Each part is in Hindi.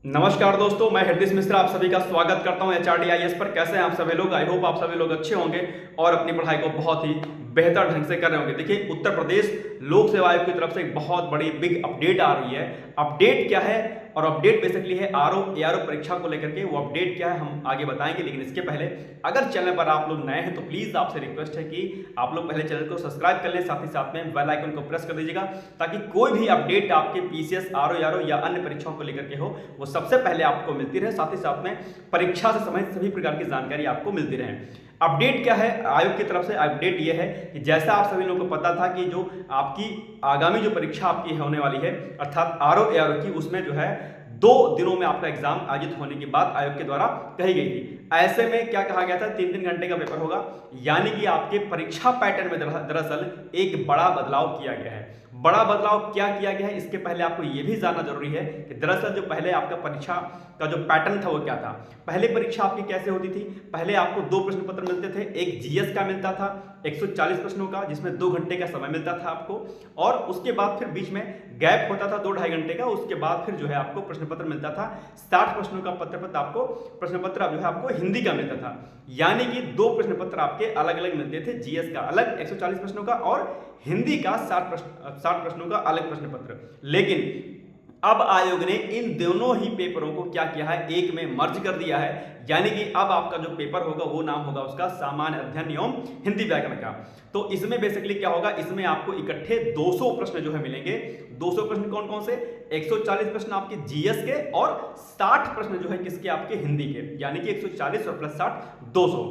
नमस्कार दोस्तों, मैं हरदीश मिश्रा आप सभी का स्वागत करता हूं HRD-IAS पर। कैसे हैं आप सभी लोग? आई होप आप सभी लोग अच्छे होंगे और अपनी पढ़ाई को बहुत ही बेहतर ढंग से कर रहे होंगे। देखिए, उत्तर प्रदेश लोक सेवा आयोग की तरफ से एक बहुत बड़ी बिग अपडेट आ रही है। अपडेट क्या है? और अपडेट बेसिकली है आरओ एआरओ परीक्षा को लेकर के। वो अपडेट क्या है हम आगे बताएंगे, लेकिन इसके पहले अगर चैनल पर आप लोग नए हैं तो प्लीज आपसे रिक्वेस्ट है कि आप लोग पहले चैनल को सब्सक्राइब कर लें, साथ ही साथ में बेल आइकन को प्रेस कर दीजिएगा ताकि कोई भी अपडेट आपके पीसीएस आरओ एआरओ या अन्य परीक्षाओं को लेकर के हो वो सबसे पहले आपको मिलती रहे। साथ ही साथ में परीक्षा से संबंधित सभी प्रकार की जानकारी आपको मिलती रहे। अपडेट क्या है आयोग की तरफ से? अपडेट ये है कि जैसा आप सभी लोगों को पता था कि जो आपकी आगामी जो परीक्षा आपकी होने वाली है अर्थात आरओ एआरओ की, उसमें जो है 2 दिनों में आपका एग्जाम आयोजित होने की बात आयोग के द्वारा कही गई थी। ऐसे में क्या कहा गया था? 3-3 घंटे का पेपर होगा, यानी कि आपके परीक्षा पैटर्न में दरअसल एक बड़ा बदलाव किया गया है। बड़ा बदलाव क्या किया गया है, इसके पहले आपको यह भी जानना जरूरी है कि दरअसल जो पहले आपका परीक्षा का जो पैटर्न था वो क्या था। पहले परीक्षा आपकी कैसे होती थी? पहले आपको 2 प्रश्न पत्र मिलते थे। एक जीएस का मिलता था 140 प्रश्नों का, जिसमें 2 घंटे का समय मिलता था आपको, और उसके बाद फिर बीच में गैप होता था 2-2.5 घंटे का। उसके बाद फिर जो है आपको प्रश्न पत्र मिलता था 60 प्रश्नों का पत्र आपको प्रश्न पत्र जो है आपको हिंदी का मिलता था। यानी कि 2 प्रश्न पत्र आपके अलग अलग मिलते थे, जीएस का अलग 140 प्रश्नों का और हिंदी का 60 प्रश्नों का अलग प्रश्न पत्र। लेकिन अब आयोग ने इन दोनों ही पेपरों को क्या किया है, एक में मर्ज कर दिया है। यानी कि अब आपका जो पेपर होगा वो नाम होगा उसका सामान्य अध्ययन एवं हिंदी व्याकरण का। तो इसमें बेसिकली क्या होगा, इसमें आपको इकट्ठे 200 प्रश्न जो है मिलेंगे। 200 प्रश्न कौन कौन से? 140 प्रश्न आपके जीएस के और 60 प्रश्न जो है किसके? आपके हिंदी के। यानी कि 140 और प्लस 60 200।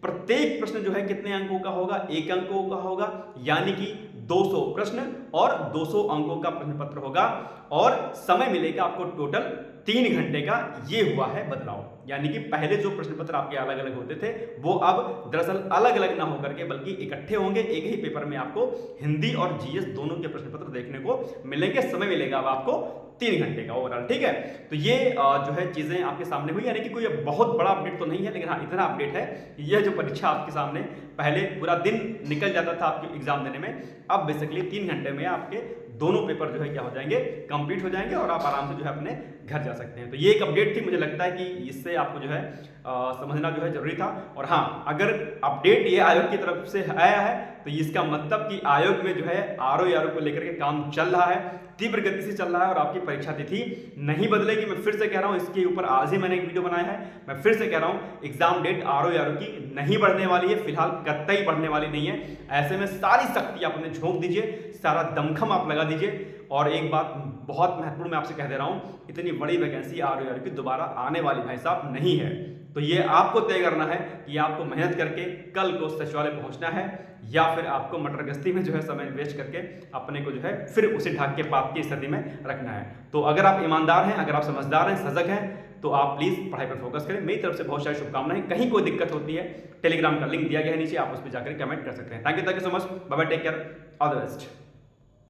प्रत्येक प्रश्न जो है कितने अंकों का होगा? 1 अंकों का होगा, यानी कि 200 प्रश्न और 200 अंकों का प्रश्न पत्र होगा, और समय मिलेगा आपको टोटल 3 घंटे का। ये हुआ है बदलाव। यानी कि पहले जो प्रश्न पत्र आपके अलग अलग होते थे वो अब दरअसल अलग अलग ना होकर के बल्कि इकट्ठे होंगे। एक ही पेपर में आपको हिंदी और जीएस दोनों के प्रश्न पत्र देखने को मिलेंगे। समय मिलेगा अब आपको 3 घंटे का ओवरऑल। ठीक है, तो ये जो है चीजें आपके सामने हुई। यानी कि कोई बहुत बड़ा अपडेट तो नहीं है, लेकिन हाँ इतना अपडेट है कि यह जो परीक्षा आपके सामने पहले पूरा दिन निकल जाता था आपके एग्जाम देने में, अब बेसिकली 3 घंटे में आपके दोनों पेपर जो है क्या हो जाएंगे, कंप्लीट हो जाएंगे और आप आराम से जो है अपने घर जा सकते हैं। तो ये एक अपडेट थी, मुझे लगता है कि इससे आपको जो है समझना जो है जरूरी था। और हाँ, अगर अपडेट ये आयोग की तरफ से आया है तो इसका मतलब कि आयोग में जो है आरओ एआरओ को लेकर के काम चल रहा है, तीव्र गति से चल रहा है और आपकी परीक्षा तिथि नहीं बदलेगी। मैं फिर से कह रहा हूं, इसके ऊपर आज ही मैंने एक वीडियो बनाया है। मैं फिर से कह रहा हूं, एग्जाम डेट आरओ एआरओ की नहीं बढ़ने वाली है, फिलहाल कतई बढ़ने वाली नहीं है। ऐसे में सारी शक्ति आप अपने झोंक दीजिए, सारा दमखम आप लगा दीजिए। और एक बात बहुत महत्वपूर्ण मैं आपसे कह दे रहा हूं, इतनी बड़ी वैकेंसी आरओ एआरओ की दोबारा आने वाली भाई साहब नहीं है। तो ये आपको तय करना है कि आपको मेहनत करके कल को सचिवालय पहुंचना है या फिर आपको मटर गश्ती में जो है समय वेस्ट करके अपने को जो है फिर उसे ढाक के पाप की स्थिति में रखना है। तो अगर आप ईमानदार हैं, अगर आप समझदार हैं, सजग हैं, तो आप प्लीज पढ़ाई पर फोकस करें। मेरी तरफ से बहुत सारी शुभकामनाएं। कहीं कोई दिक्कत होती है, टेलीग्राम का लिंक दिया गया है नीचे, आप उस पर जाकर कमेंट कर सकते हैं। Thank you so much, bye bye, take care, all the best.